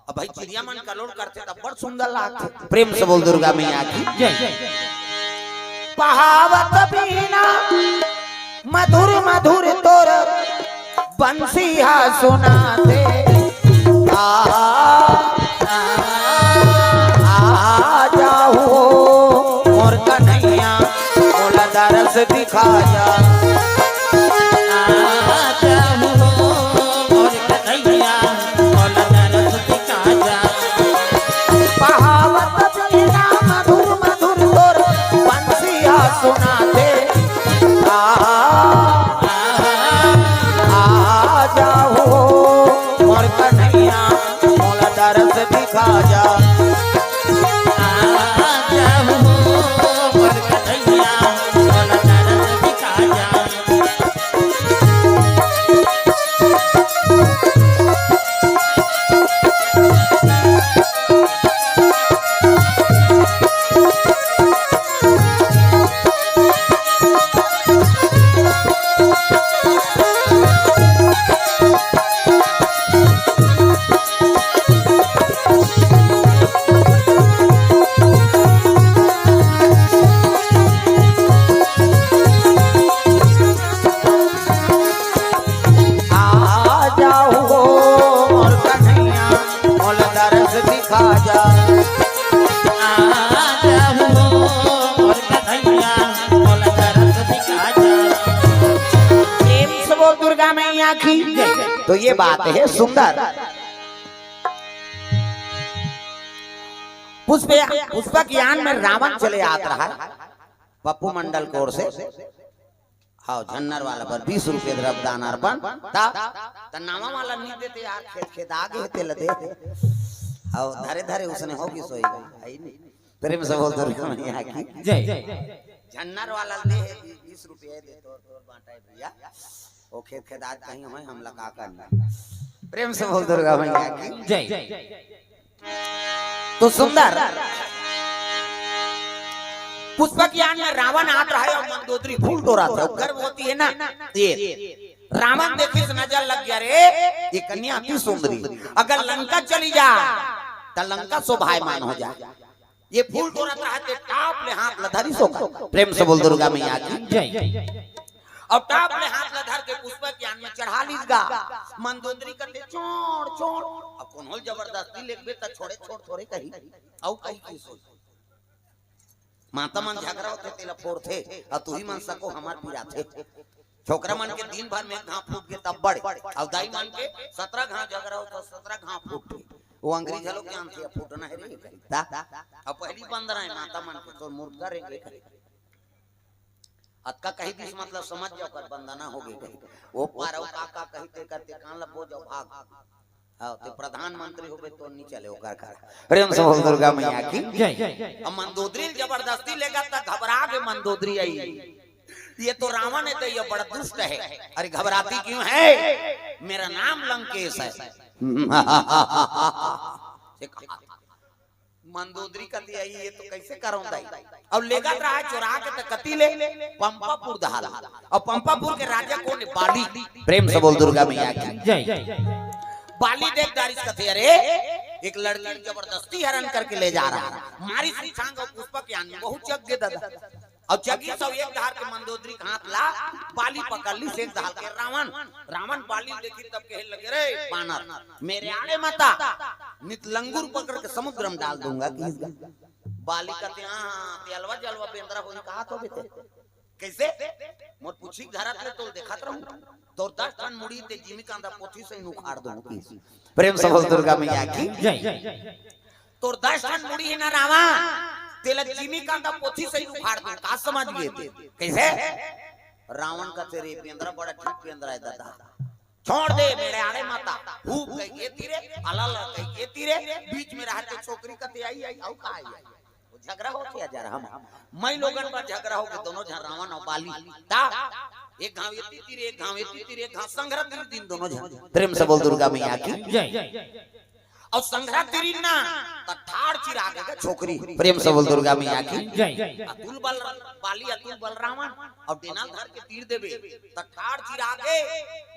अब भाई चिड़िया मन कलोर करते तब बड़ सुंदर लागते। प्रेम से बोल दुर्गा मैया की जय। पहावत बीना मधुर मधुर तोर बंसिया सुनाते आ जाओ मोर कन्हैया मोला दरस दिखा जा। सुनाते आ जाओ मोर कन्हैया मोला दरस दिखा जा। दुर्गा मैया की तो ये बात है सुंदर। पुष्पक यान में रावण चले आता रहा पप्पू मंडल की ओर से। हाँ झन्नर वाला पर 20 रुपये द्रव्यदान अर्पण नामा वाला नहीं देते यार खेत खेत आगे होते लदे हाँ धरे धरे उसने होगी सोई गई। प्रेम से बोल दुर्गा मैया की जय। झन्नर वाला दे 20 रुपये दे तो बांटा भैया वो खेत खेत आज कहीं हम लगा करना। प्रेम से बोल दुर्गा मैया की जय। तो सुंदर पुष्पक यान में रावण आत रहा है और मंदोदरी फूल तोड़ा था गर्भवती है ना। ये रावण देखे से नजर लग गया रे ये कन्या अति सुंदरी अगर लंका चली जा तो लंका शोभायमान हो जाए। ये फूल तोड़ा रहा है टाप ले हाथ लधरी सो। प्रेम से बोल दुर्गा मैया की जय। और टाप ले हाथ लधर के पुष्पक यान में चढ़ा लीजगा मंदोदरी करते छोड़ छोड़। अब कौन होल जबरदस्ती लेके त छोड़े छोड़ थोड़े कही औ कही की सोच माता मन झगड़ा होते तेला फोड़ थे और तू ही मन सको हमार पिया थे। छोकरा मन के दिन भर में घाव फूट के तब बड़े और दाई मन के 17 घाव झगड़ा हो तो 17 घाव फूट वो अंग्रेज लोग ज्ञान से फूटना है रे अब पहली 15 है माता मन के तो मूर्ख करेंगे अतका कही दिस मतलब समझ जाओ कर बंदना हो गई कही वो पारो काका कहते करते कान लपो जाओ भाग। हाँ तो प्रधानमंत्री हो गए तो नहीं चले होकर कर। प्रेम से बोल दुर्गा मैया की जय। अब मंदोदरी जबरदस्ती लेगा तब घबरा के मंदोदरी आई। ये तो रावण है तो ये बड़ा दुष्ट है। अरे घबराती क्यों है? मेरा नाम लंकेश है। मंदोदरी कती आई ये तो कैसे करूं दाई अब लेगा रहा चुरा के तो कती ले पंपापुर दहाला और पंपापुर के राजा कौन? बाली। प्रेम से बोल दुर्गा मैया की जय। बाली देख दारिश कथे अरे एक लड़की जबरदस्ती हरण करके ले जा रहा है मारी सांग और पुष्पक यान बहुत जग गए दादा और जगी सब एक धार के मंदोदरी का हाथ ला बाली पकड़ ली से धार के रावण बाली देखी तब कहे लगे रे बानर मेरे आड़े मता नित लंगूर पकड़ के समुद्र में डाल दूंगा। बाली कहते हाँ तेलवा जलवा बेंद्रा होने कहा तो बेटे कैसे मोर पूछी धरत ले तो देखत रहूं तोर 10 टन मुड़ी ते जिमी कांदा पोथी से उखाड़ दूं। प्रेम से बोल दुर्गा मैया की जय। तोर 10 टन मुड़ी है ना रावा तेला जिमी कांदा पोथी से उखाड़ दूं का समझ गए थे कैसे? रावण का तेरे पेंद्रा बड़ा ठीक पेंद्रा है दादा छोड़ दे मेरे आड़े माता भूख गई ये तीरे अलल गई ये तीरे बीच में रहते छोकरी का ते आई औ का आई झगड़ा होती है जरा हम मैं लोगन पर झगड़ा हो के दोनों रावण और बाली ता एक घाव ये तीर एक घाव ये तीर एक घाव संग्रह तीर दिन दोनों जन प्रेम से बोल दुर्गा मैया की जय। और संग्रह तीर ना त ठाड़ चिरा के छोकरी प्रेम से बोल दुर्गा मैया की जय। अतुल बल बाली अतुल बलरामन और डेनाल धर के तीर देबे त ठाड़ चिरा के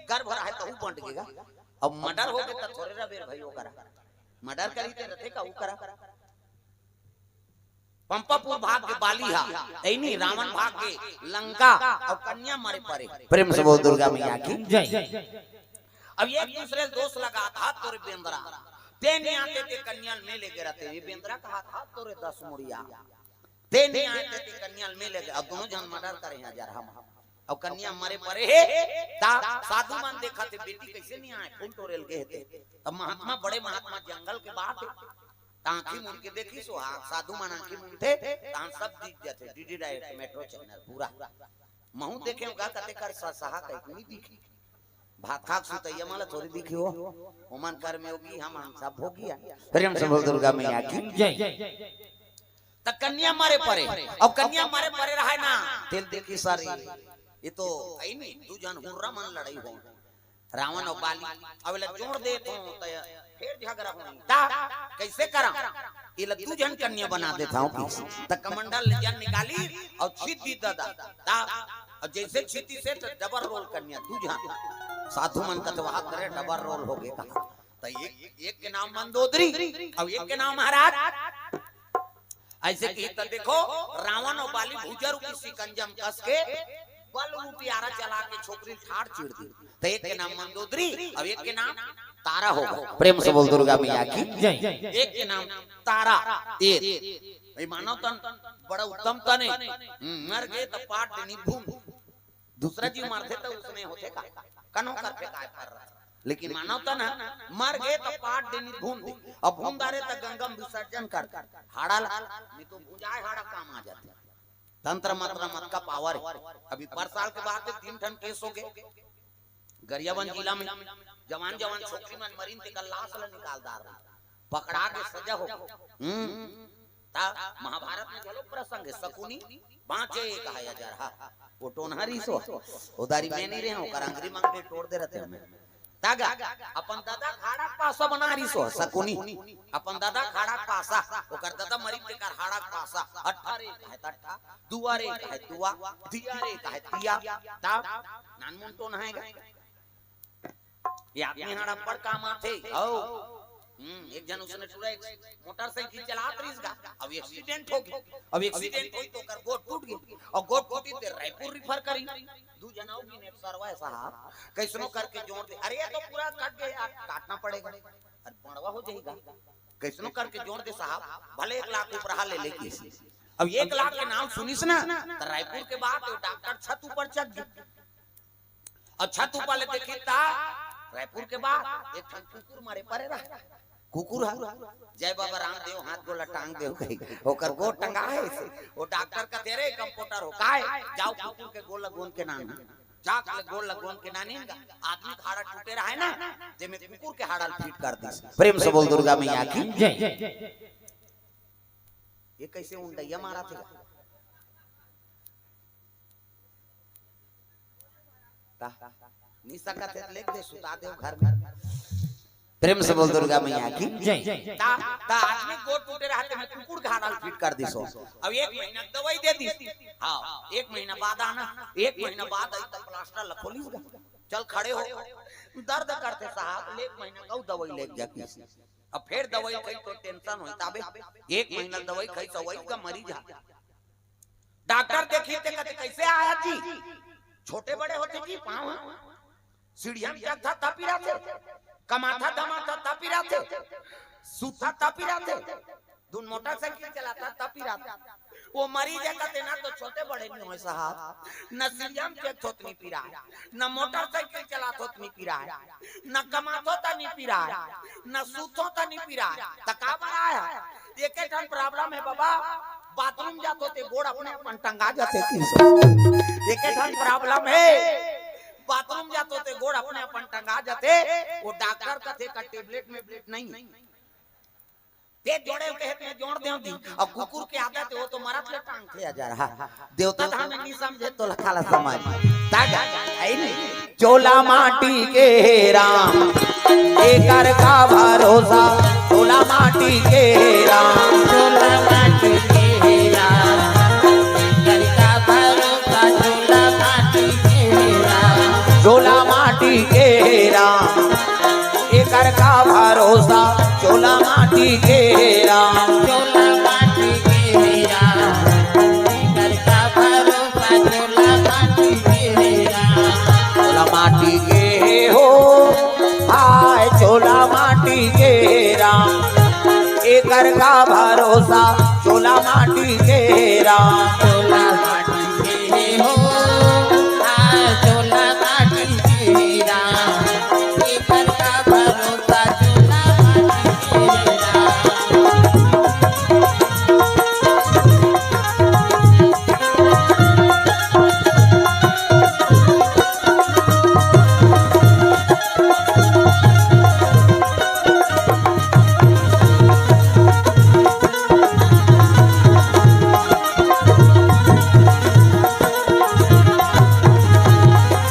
गर्भ रहे तो बंट गेगा। अब मर्डर हो गए त थोड़े रा बेर भाई ओकरा मर्डर करी ते रथे का ऊ करा पंपापुर भाग के बाली हा ऐनी रावण भाग के लंका और कन्या मारे परे प्रेम से बोल दुर्गा मैया की जय। अब एक दूसरे दोस्त लगा था तोरे बेंद्रा तेने आते ते कन्या में लेके रहते ये बेंद्रा कहा था तोरे 10 मुड़िया तेने आते ते कन्या में लेके अब दोनों जन मर्डर करे हैं जरा हम और कन्या मारे परे है ता साधु मान देखा थे बेटी कैसे नहीं आए फूल तोरेल के थे। अब महात्मा बड़े महात्मा जंगल के बात आंखी मुड़ के देखी सो साधु मान आंखी मुड़ थे तान सब दिख जाते डीडी डायरेक्ट मेट्रो चैनल पूरा महू देखे का कते कर सहा कहीं नहीं दिखी भात खाक सुतैया माला थोड़ी दिखी हो ओमन कर में होगी हम सब हो गया प्रेम से बोल दुर्गा मैया की जय। त कन्या मारे परे अब कन्या मारे परे रहा ना तेल देखी सारी ये तो आई नहीं तू जन हुर्रा मन लड़ाई हो रावण और बाली अबले जोड़ दे तो फिर झगड़ा हो ता कैसे करा ये लद्दू जन कन्या बना देता हूं त कमंडल जन निकाली और छीत दी दादा ता और जैसे छीती से तो डबल रोल कन्या तू जन साधु मन का तो वहां करे डबल रोल हो गया तो एक के नाम मंदोदरी और एक के नाम महाराज ऐसे की तो देखो रावण और बाली भूजर की सिकंजम कस के बल रूपी आरा चला के छोकरी ठाड़ चिड़ दी तो एक के नाम मंदोदरी और एक के नाम तारा होगा प्रेम से बोल दुर्गा मैया की जय। एक के नाम तारा एक मानव तन बड़ा उत्तम तने मर गए तो पाट देनी भूम दूसरा जीव मारते तो उसने होते का कनो करके काय कर रहा लेकिन मानव तन मर गए तो पाट देनी भूम दी अब भूम दारे तो गंगम विसर्जन कर हाड़ा नहीं तो बुझाए हाड़ा काम आ जाते तंत्र मंत्र मत का पावर अभी पर साल के बाद 3 टन केस हो गए गरियाबंद जिला में जवान जवान छोकरी मन मरीन ते का लाश ल निकालदार पकड़ा के सजा हो ता महाभारत में चलो प्रसंग है शकुनी बांचे कहा जा रहा वो टोनहरी सो उदारी में नहीं रहे हो करंगरी मांग के तोड़ दे रहते हमें तागा अपन दादा खाड़ा पासा बना रही सो शकुनी अपन दादा खाड़ा पासा ओकर दादा मरी ते कर हाड़ा पासा 18 कहे तट्ठा दुआरे कहे दुआ दियारे कहे तिया ता नानमुन तो नहाएगा ये आदमी हाड़ा पर काम आथे औ एक जन उसने पूरा मोटरसाइकिल चला रही गा अब एक्सीडेंट हो गया अब एक्सीडेंट हुई तो कर गोट टूट गई और गोट टूटी ते रायपुर रिफर करी दू जनाओ की ने सरवा साहब कैसनो करके जोड़ दे अरे ये तो पूरा कट गया काटना पड़ेगा अरे बड़वा हो जाएगा कैसनो करके जोड़ दे साहब भले 1 लाख ऊपर ले लेगी अब 1 लाख के नाम सुनिस ना तो रायपुर के बाद डॉक्टर छत ऊपर चढ़ गया और छत ऊपर ले देखी ता रायपुर के बाद एक कुकुर मारे परे रहा कुकुर जय बाबा रामदेव हाथ गोला टांग दे कहीं ओकर गोट टंगा है वो डॉक्टर का तेरे कंप्यूटर हो काहे जाओ कुकुर के गोल लगोन के नाम जा के गोल लगोन के नानी आदमी खाड़ा टूटे रहा है ना जे में कुकुर के हाड़ा फिट कर दी प्रेम से बोल दुर्गा मैया की जय। ये कैसे उंडैया मारा थे नहीं सका थे लेक दे सुता दे घर में प्रेम से बोल दुर्गा मैया की जय। ता आदमी गोट टूटे रहते में कुकुर के हाड़ा फिट कर दी सो अब 1 महीना दवाई दे दी हां 1 महीना बाद आना 1 महीना बाद आई तो प्लास्टर लखोली चल खड़े हो दर्द करते साहब 1 महीना का दवाई ले जाती अब फिर दवाई खाई तो टेंशन होई ताबे 1 महीना दवाई खाई तो वही का मरीज डॉक्टर देखी ते कहते कैसे आया जी छोटे बड़े होते जी पांव सीढ़ियां पे था तापी रहा थे कमाथा दमाथा तापी रहा थे सूथा तापी रहा थे दून मोटरसाइकिल चलाता तापी रहा था वो मरीज है कहते ना तो छोटे बड़े नहीं हो साहब न सीढ़ियां पे थोत नहीं पी रहा है न मोटरसाइकिल चलाता नहीं पी रहा है न कमाथो ता नहीं पी रहा है न सूथो ता नहीं पी रहा है तका बड़ा है एक एक प्रॉब्लम है बाबा बाथरूम जातो ते गोड़ अपने अपन टंगा जाते एक एक प्रॉब्लम है बाथरूम जातो ते गोड़ अपने अपन टंगा जाते वो डॉक्टर का थे का टेबलेट में ब्लेट नहीं ते जोड़े कहत में जोड़ देव दी और कुकुर के आदत है वो तो मरत ले टांग थे जा रहा देवता तो हमें नहीं समझे तो लखाला समाज तागा आई नहीं चोला माटी के राम एकर का भरोसा चोला माटी के राम चोला माटी के राम एकर का भरोसा चोला माटी के राम चोला माटी के राम एकर का भरोसा चोला माटी के राम चोला माटी के राम एकर का भरोसा चोला माटी के राम चोला माटी के हो हाय चोला माटी के राम एकर का भरोसा चोला माटी के राम चोला माटी के हो हाय चोला माटी के राम एकर का भरोसा चोला माटी के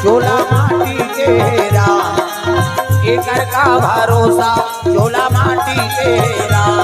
चोला माटी के राम एकर का भरोसा चोला माटी के राम